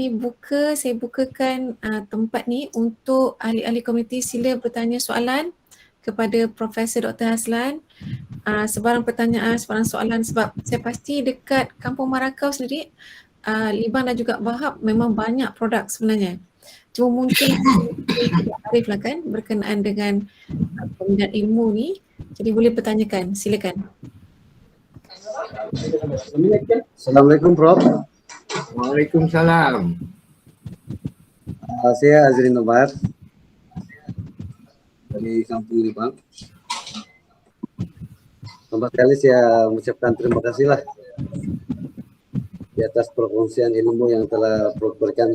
saya bukakan tempat ni untuk ahli-ahli komuniti sila bertanya soalan kepada Profesor Dr. Hazlan. Sebarang pertanyaan, sebarang soalan, sebab saya pasti dekat Kampung Marakau sendiri, Libang dan juga Bahab memang banyak produk sebenarnya. Cuma mungkin tidak arif lah kan berkenaan dengan peminat ilmu ni. Jadi boleh bertanyakan, silakan. Assalamualaikum Prof. Waalaikumsalam. Saya Azrin Nobar dari Kampung Libang. Pertama kali saya mengucapkan terima kasih lah di atas perkongsian ilmu yang telah Prof berikan.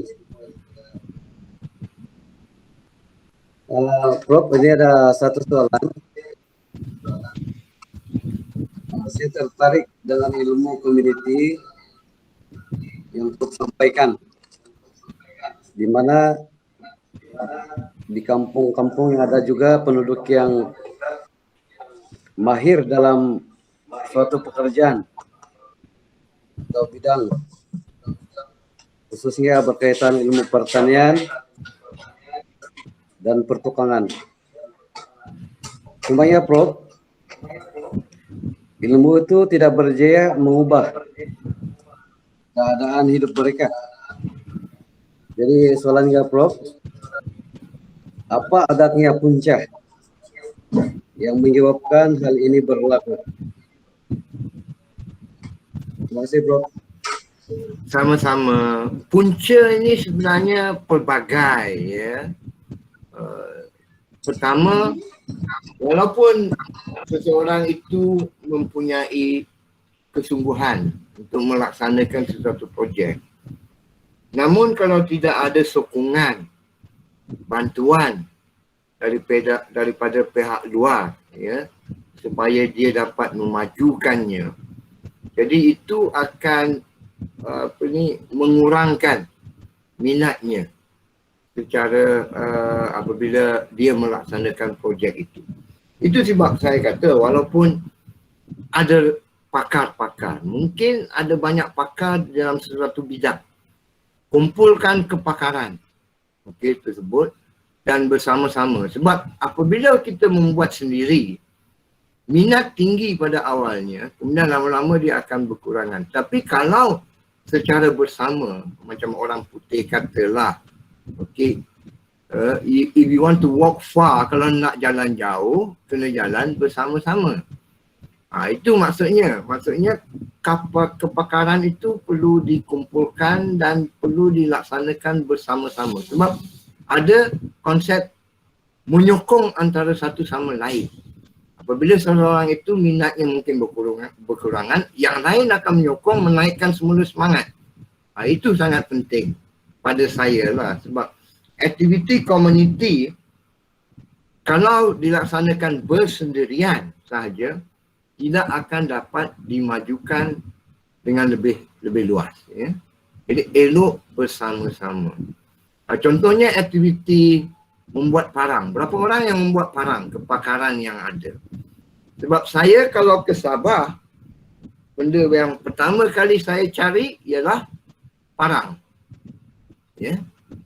Prof, ini ada satu soalan. Saya tertarik dengan ilmu community yang Prof sampaikan, di mana di kampung-kampung yang ada juga penduduk yang mahir dalam suatu pekerjaan atau bidang, khususnya berkaitan ilmu pertanian dan pertukangan. Semuanya Prof, ilmu itu tidak berjaya mengubah keadaan hidup mereka. Jadi soalannya Prof, apa agaknya punca yang menyebabkan hal ini berlaku? Terima kasih Prof. Sama-sama. Punca ini sebenarnya pelbagai ya. Pertama, walaupun seseorang itu mempunyai kesungguhan untuk melaksanakan sesuatu projek, namun kalau tidak ada sokongan, bantuan daripada pihak luar ya, supaya dia dapat memajukannya, jadi itu akan mengurangkan minatnya secara apabila dia melaksanakan projek itu. Itu sebab saya kata walaupun ada pakar-pakar, mungkin ada banyak pakar dalam sesuatu bidang, kumpulkan kepakaran tersebut dan bersama-sama. Sebab apabila kita membuat sendiri, minat tinggi pada awalnya, kemudian lama-lama dia akan berkurangan. Tapi kalau secara bersama, macam orang putih katalah, if you want to walk far, kalau nak jalan jauh, kena jalan bersama-sama. Itu maksudnya kepakaran itu perlu dikumpulkan dan perlu dilaksanakan bersama-sama. Sebab ada konsep menyokong antara satu sama lain. Apabila seseorang itu minatnya mungkin berkurangan, yang lain akan menyokong, menaikkan semula semangat. Itu sangat penting pada saya lah, sebab aktiviti komuniti kalau dilaksanakan bersendirian sahaja tidak akan dapat dimajukan dengan lebih luas ya. Jadi elok bersama-sama. Contohnya aktiviti membuat parang. Berapa orang yang membuat parang, kepakaran yang ada. Sebab saya kalau ke Sabah, benda yang pertama kali saya cari ialah parang. Ya,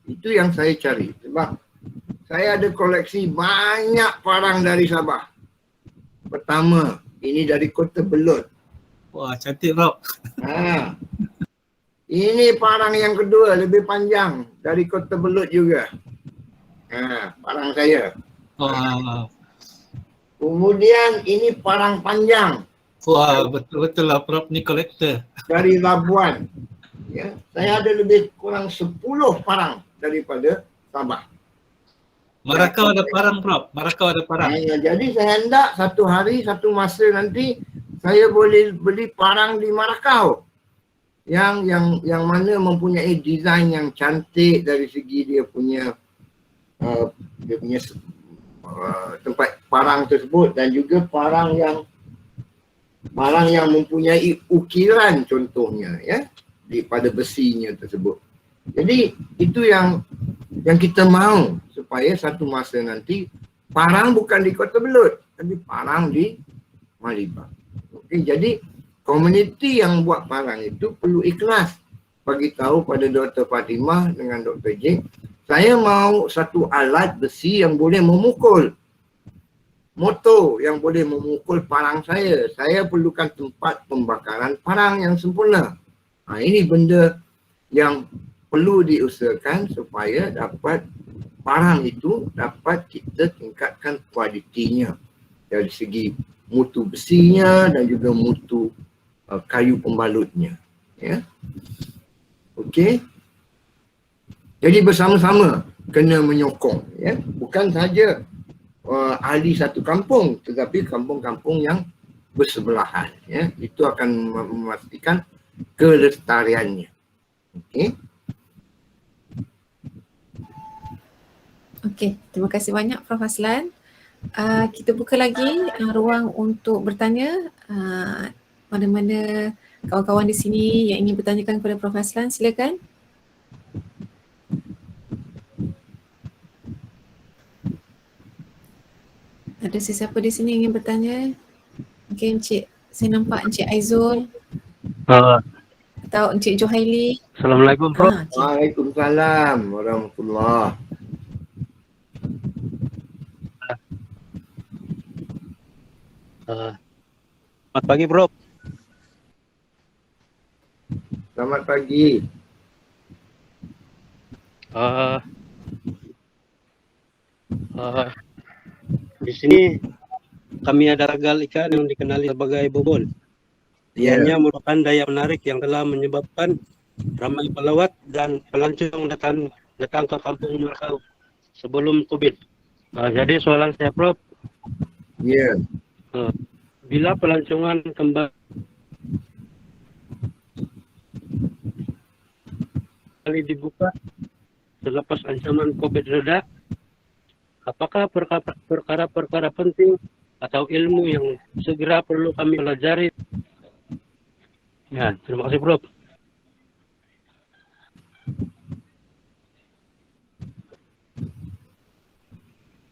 itu yang saya cari. Sebab saya ada koleksi banyak parang dari Sabah. Pertama, ini dari Kota Belud. Wah, cantik Rob. Ini parang yang kedua, lebih panjang, dari Kota Belud juga. Parang saya. Kemudian ini parang panjang. Wah, betul-betul lah Prof, ni kolektor. Dari Labuan. Ya, saya ada lebih kurang 10 parang daripada Sabah. Marakau ada parang Prof, Marakau ada parang. Jadi saya hendak satu hari, satu masa nanti saya boleh beli parang di Marakau. Yang mana mempunyai desain yang cantik dari segi dia punya tempat parang tersebut, dan juga parang yang mempunyai ukiran contohnya ya, pada besinya tersebut. Jadi itu yang kita mahu, supaya satu masa nanti parang bukan di Kota Belud, tapi parang di Malibang. Jadi komuniti yang buat parang itu perlu ikhlas bagi tahu pada Dr. Fatimah dengan Dr. Jake, saya mau satu alat besi yang boleh memukul. Motor yang boleh memukul parang saya. Saya perlukan tempat pembakaran parang yang sempurna. Ini benda yang perlu diusahakan supaya dapat parang itu dapat kita tingkatkan kualitinya dari segi mutu besinya dan juga mutu kayu pembalutnya. Ya. Okey. Jadi bersama-sama kena menyokong, ya. Bukan saja ahli satu kampung, tetapi kampung-kampung yang bersebelahan, ya. Itu akan memastikan kelestariannya. Okey. Okey, terima kasih banyak Prof. Azlan. Kita buka lagi ruang untuk bertanya. Mana-mana kawan-kawan di sini yang ingin bertanyakan kepada Prof. Azlan, silakan. Ada sesiapa di sini yang ingin bertanya? Mungkin saya nampak Encik Aizul atau Encik Johaili. Assalamualaikum Prof. Waalaikumsalam warahmatullahi. Selamat pagi Prof. Selamat pagi. Di sini kami ada ragal ikan yang dikenali sebagai bobol. Ianya merupakan daya menarik yang telah menyebabkan ramai pelawat dan pelancong datang ke kampung Merakau sebelum COVID. Jadi soalan saya Prof, Ya. bila pelancongan kembali dibuka selepas ancaman COVID reda, apakah perkara-perkara penting atau ilmu yang segera perlu kami pelajari? Ya, terima kasih Prof.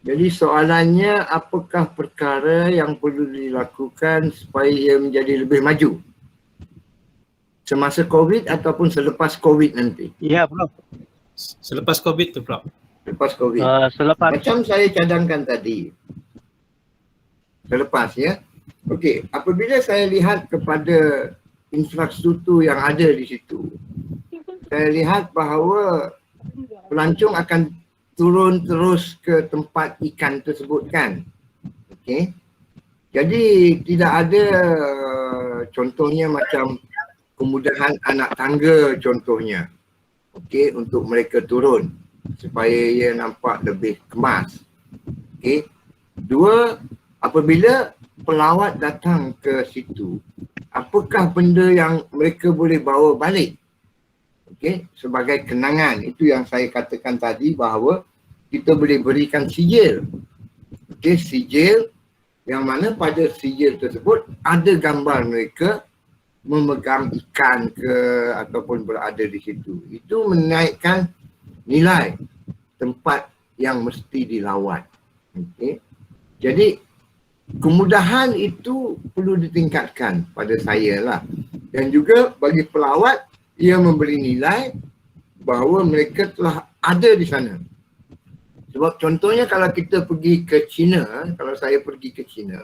Jadi soalannya, apakah perkara yang perlu dilakukan supaya ia menjadi lebih maju? Semasa COVID ataupun selepas COVID nanti? Iya Prof. Selepas COVID tu Prof. Selepas COVID. Selepas Macam saya cadangkan tadi. Selepas, ya. Okey, apabila saya lihat kepada infrastruktur yang ada di situ, saya lihat bahawa pelancong akan turun terus ke tempat ikan tersebut kan. Okey. Jadi tidak ada contohnya macam kemudahan anak tangga contohnya. Okey, untuk mereka turun supaya ia nampak lebih kemas. Okey. Dua, apabila pelawat datang ke situ, apakah benda yang mereka boleh bawa balik? Okey, sebagai kenangan. Itu yang saya katakan tadi bahawa kita boleh berikan sijil. Okey, sijil yang mana pada sijil tersebut ada gambar mereka memegang ikan ke ataupun berada di situ. Itu menaikkan nilai tempat yang mesti dilawat. Okey. Jadi kemudahan itu perlu ditingkatkan pada saya lah. Dan juga bagi pelawat, ia memberi nilai bahawa mereka telah ada di sana. Sebab contohnya kalau kita pergi ke China, kalau saya pergi ke China,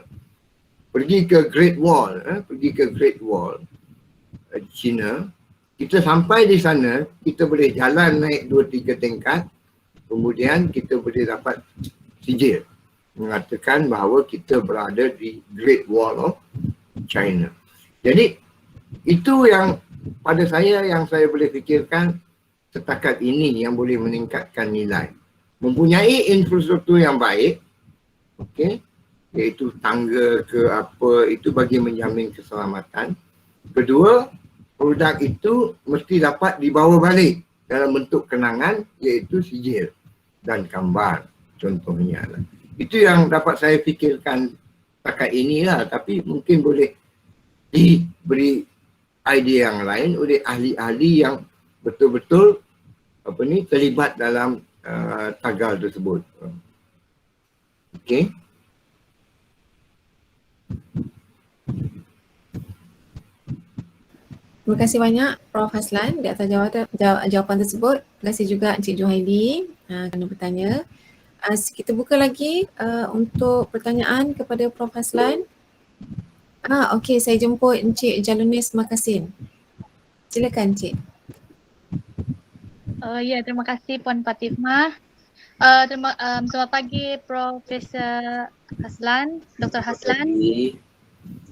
pergi ke Great Wall, China, kita sampai di sana, kita boleh jalan naik 2-3 tingkat, kemudian kita boleh dapat sijil mengatakan bahawa kita berada di Great Wall of China. Jadi itu yang pada saya yang saya boleh fikirkan setakat ini yang boleh meningkatkan nilai. Mempunyai infrastruktur yang baik, okey, iaitu tangga ke apa, itu bagi menjamin keselamatan. Kedua, produk itu mesti dapat dibawa balik dalam bentuk kenangan, iaitu sijil dan gambar contohnya lah. Itu yang dapat saya fikirkan setakat inilah, tapi mungkin boleh diberi idea yang lain oleh ahli-ahli yang betul-betul terlibat dalam tagal tersebut. Okey. Terima kasih banyak Prof. Haslan di atas jawapan tersebut. Terima kasih juga Encik Juhaili kerana bertanya. Kita buka lagi untuk pertanyaan kepada Prof. Haslan. Okey, saya jemput Encik Jalunis Makasin. Silakan Encik. Ya, terima kasih Puan Fatimah. Selamat pagi Profesor Haslan, Dr. Haslan.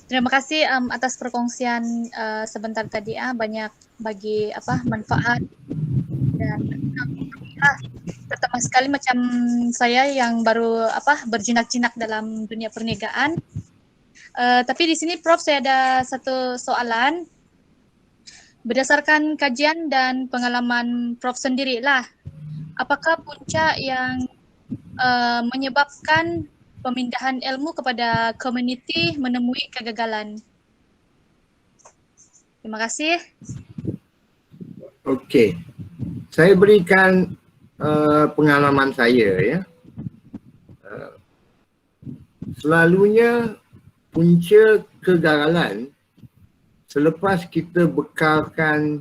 Terima kasih atas perkongsian sebentar tadi, banyak bagi manfaat dan terutama sekali macam saya yang baru berjinak-jinak dalam dunia perniagaan. Tapi di sini Prof, saya ada satu soalan. Berdasarkan kajian dan pengalaman Prof sendirilah, apakah punca yang menyebabkan pemindahan ilmu kepada komuniti menemui kegagalan? Terima kasih. Okey. Saya berikan pengalaman saya ya. Selalunya punca kegagalan selepas kita bekalkan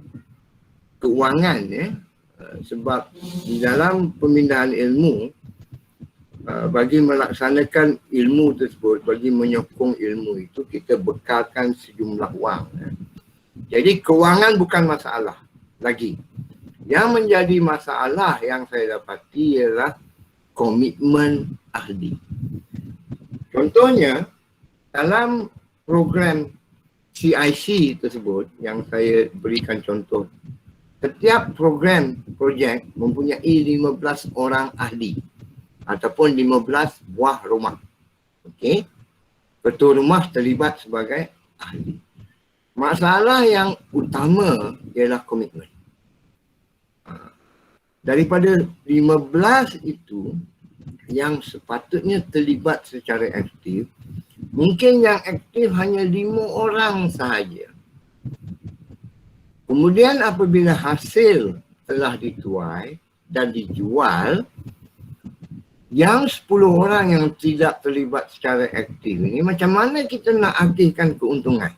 keuangan ya. Sebab di dalam pemindahan ilmu, bagi melaksanakan ilmu tersebut, bagi menyokong ilmu itu, kita bekalkan sejumlah wang. Jadi kewangan bukan masalah lagi. Yang menjadi masalah yang saya dapati ialah komitmen ahli. Contohnya, dalam program CIC tersebut yang saya berikan contoh, setiap program projek mempunyai 15 orang ahli ataupun 15 buah rumah. Okey. Ketua rumah terlibat sebagai ahli. Masalah yang utama ialah komitmen. Daripada 15 itu yang sepatutnya terlibat secara aktif, mungkin yang aktif hanya 5 orang sahaja. Kemudian apabila hasil telah dituai dan dijual, yang 10 orang yang tidak terlibat secara aktif ini, macam mana kita nak agihkan keuntungan?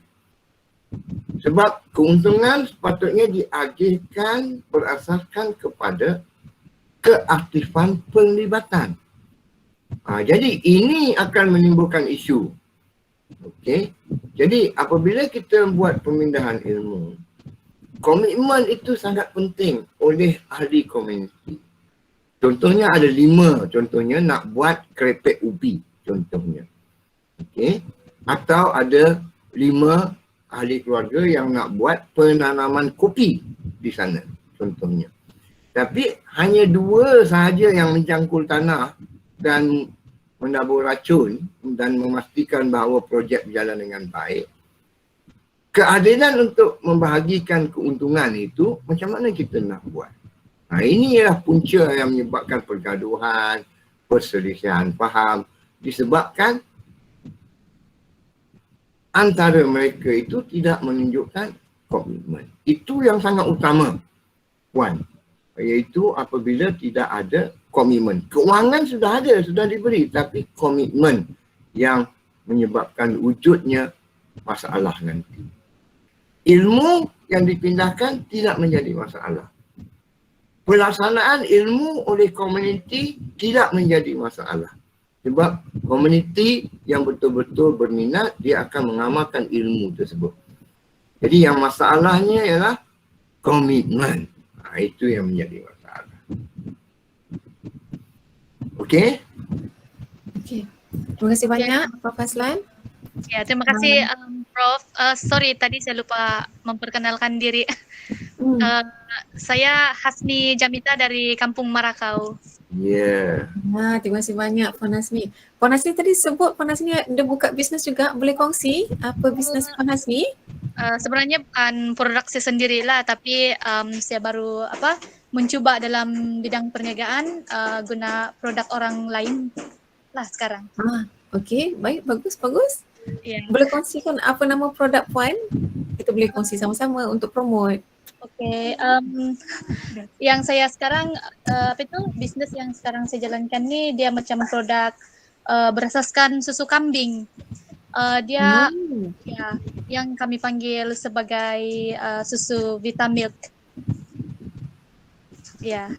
Sebab keuntungan sepatutnya diagihkan berasaskan kepada keaktifan penglibatan. Jadi ini akan menimbulkan isu. Okey. Jadi apabila kita buat pemindahan ilmu, komitmen itu sangat penting oleh ahli komuniti. Contohnya ada 5, contohnya nak buat kerepek ubi contohnya. Okey. Atau ada 5 ahli keluarga yang nak buat penanaman kopi di sana contohnya. Tapi hanya 2 sahaja yang mencangkul tanah dan menabur racun dan memastikan bahawa projek berjalan dengan baik. Keadilan untuk membahagikan keuntungan itu macam mana kita nak buat? Ini ialah punca yang menyebabkan pergaduhan, perselisihan faham, disebabkan antara mereka itu tidak menunjukkan komitmen. Itu yang sangat utama, Puan. Iaitu apabila tidak ada komitmen. Kewangan sudah ada, sudah diberi, tapi komitmen yang menyebabkan wujudnya masalah nanti. Ilmu yang dipindahkan tidak menjadi masalah. Pelaksanaan ilmu oleh komuniti tidak menjadi masalah. Sebab komuniti yang betul-betul berminat, dia akan mengamalkan ilmu tersebut. Jadi yang masalahnya ialah komitmen. Itu yang menjadi masalah. Okey? Okey. Terima kasih banyak Prof. Haslan. Ya, terima kasih Prof. Sorry tadi saya lupa memperkenalkan diri. Saya Hasni Jamita dari Kampung Marakau. Ya. Yeah. Terima kasih banyak Puan Hasni. Puan Hasni tadi sebut Puan Hasni ada buka bisnes juga. Boleh kongsi apa bisnes Puan Hasni? Sebenarnya bukan produk saya sendirilah, tapi saya baru mencuba dalam bidang perniagaan guna produk orang lain lah sekarang. Okey, baik, bagus. Yeah. Boleh kongsikan apa nama produk Puan? Kita boleh kongsi sama-sama untuk promote. Okey, yang saya sekarang bisnes yang sekarang saya jalankan ni dia macam produk berasaskan susu kambing. Dia Hmm. ya yang kami panggil sebagai susu Vitamilk. Ya.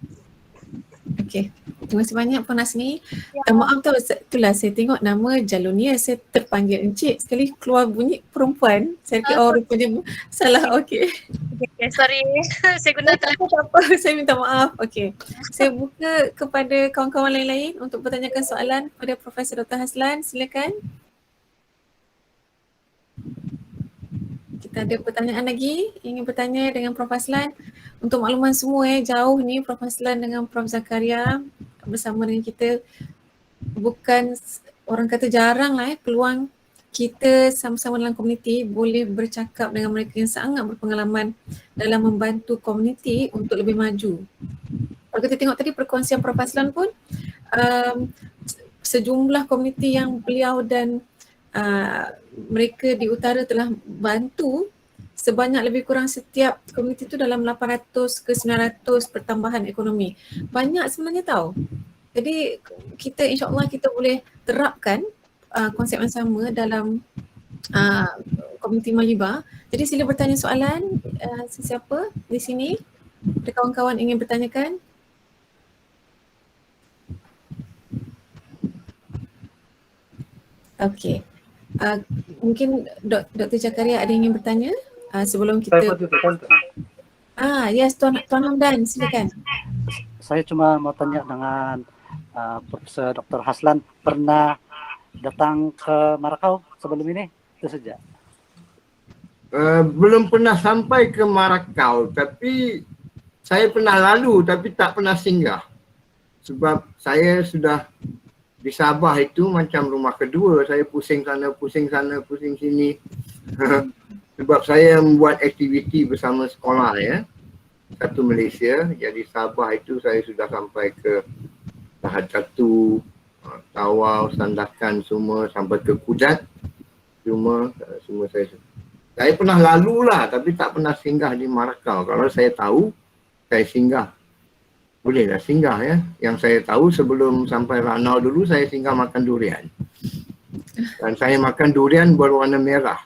Okey. Terima kasih banyak Puan Hasni. Maaf tau, itulah saya tengok nama Jalonia, saya terpanggil encik. Sekali keluar bunyi perempuan. Saya fikir rupanya salah. Okey. Okay, sorry. Saya guna Tak apa, saya minta maaf. Okey. Saya buka kepada kawan-kawan lain-lain untuk bertanyakan soalan kepada Profesor Dr. Haslan. Silakan. Kita ada pertanyaan lagi ingin bertanya dengan Prof. Haslan. Untuk makluman semua jauh ni Prof. Haslan dengan Prof. Zakaria bersama dengan kita, bukan orang kata jarang lah peluang kita sama-sama dalam komuniti boleh bercakap dengan mereka yang sangat berpengalaman dalam membantu komuniti untuk lebih maju. Kalau kita tengok tadi perkongsian Prof. Haslan pun sejumlah komuniti yang beliau dan mereka di utara telah bantu, sebanyak lebih kurang setiap komuniti itu dalam 800 ke 900 pertambahan ekonomi. Banyak sebenarnya tahu. Jadi kita insyaAllah kita boleh terapkan konsep yang sama dalam komuniti Maliba. Jadi sila bertanya soalan, sesiapa di sini, ada kawan-kawan ingin bertanyakan? Okey. Mungkin Dr. Zakaria ada yang ingin bertanya sebelum kita. Yes, Tuan Hamdan, silakan. Saya cuma mau tanya dengan Profesor Dr. Haslan, pernah datang ke Marakau sebelum ini? Itu saja. Belum pernah sampai ke Marakau, tapi saya pernah lalu tapi tak pernah singgah. Sebab saya sudah di Sabah itu macam rumah kedua, saya pusing sana, pusing sini. Sebab saya membuat aktiviti bersama sekolah ya. Satu Malaysia, jadi Sabah itu saya sudah sampai ke Lahad Catu, Tawau, Sandakan semua, sampai ke Kudat. Semua saya pernah lalu lah tapi tak pernah singgah di Marakau. Kalau saya tahu, saya singgah. Bolehlah singgah ya. Yang saya tahu sebelum sampai Ranau dulu saya singgah makan durian. Dan saya makan durian berwarna merah.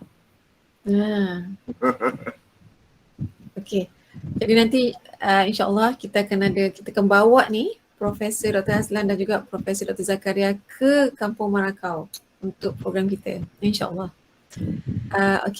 Okey. Jadi nanti insyaAllah kita akan bawa ni Profesor Dr. Haslan dan juga Profesor Dr. Zakaria ke Kampung Marakau untuk program kita. InsyaAllah. Okey.